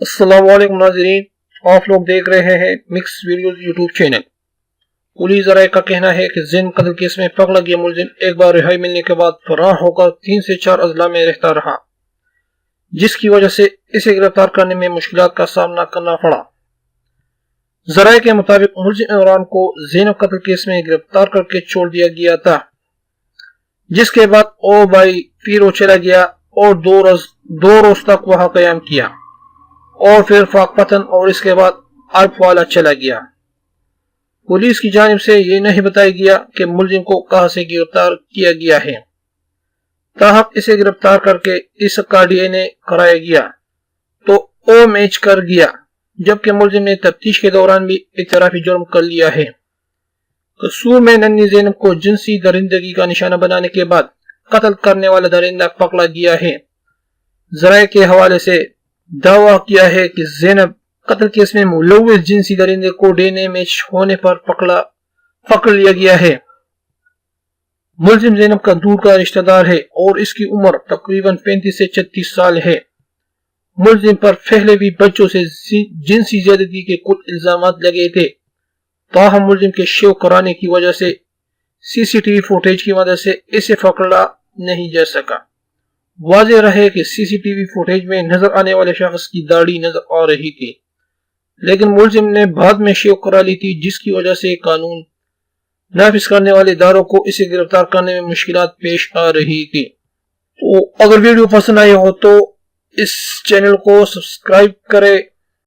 السلام علیکم ناظرین، آپ لوگ دیکھ رہے ہیں mix videos YouTube channel. Police ذرائع کا کہنا ہے کہ زینب قتل کیس میں پکڑا گیا ملزم ایک بار رہائی ملنے کے بعد فرار ہو کر 3 سے 4 اضلاع میں رہتا رہا، جس کی وجہ سے اسے گرفتار کرنے میں مشکلات کا سامنا کرنا پڑا۔ ذرائع کے مطابق ملزم عمران کو زینب قتل کیس میں گرفتار کر کے چھوڑ دیا گیا تھا، جس کے بعد او بھائی پیرو چلا گیا اور دو روز تک وہاں قیام کیا اور پھر پاکپتن اور اس کے بعد والا چلا گیا۔ پولیس کی جانب سے یہ نہیں بتایا گیا کہ ملزم کو کہاں سے گرفتار کیا گیا ہے، تاہم اسے گرفتار کر کے اس کا ڈی این اے کرایا گیا تو او میچ کر گیا، جبکہ ملزم نے تفتیش کے دوران بھی اعترافی جرم کر لیا ہے۔ قصور میں ننھی زینب کو جنسی درندگی کا نشانہ بنانے کے بعد قتل کرنے والا درندہ پکڑا گیا ہے۔ ذرائع کے حوالے سے دعویٰ کیا ہے کہ زینب قتل کیس میں ملوث جنسی درندے کو ڈی این اے میچ ہونے پر پکڑ لیا گیا ہے۔ ملزم زینب کا دور کا رشتہ دار ہے اور اس کی عمر تقریباً 35 سے 36 سال ہے۔ ملزم پر پہلے بھی بچوں سے جنسی زیادتی کے کچھ الزامات لگے تھے، تاہم ملزم کے شیو کرانے کی وجہ سے سی سی ٹی وی فوٹیج کی مدد سے اسے پکڑا نہیں جا سکا۔ واضح رہے کہ سی سی ٹی وی فوٹیج میں نظر آنے والے شخص کی داڑھی نظر آ رہی تھی، لیکن ملزم نے بعد میں شیو کرا لی تھی، جس کی وجہ سے قانون نافذ کرنے والے اداروں کو اسے گرفتار کرنے میں مشکلات پیش آ رہی تھی۔ تو اگر ویڈیو پسند آئی ہو تو اس چینل کو سبسکرائب کرے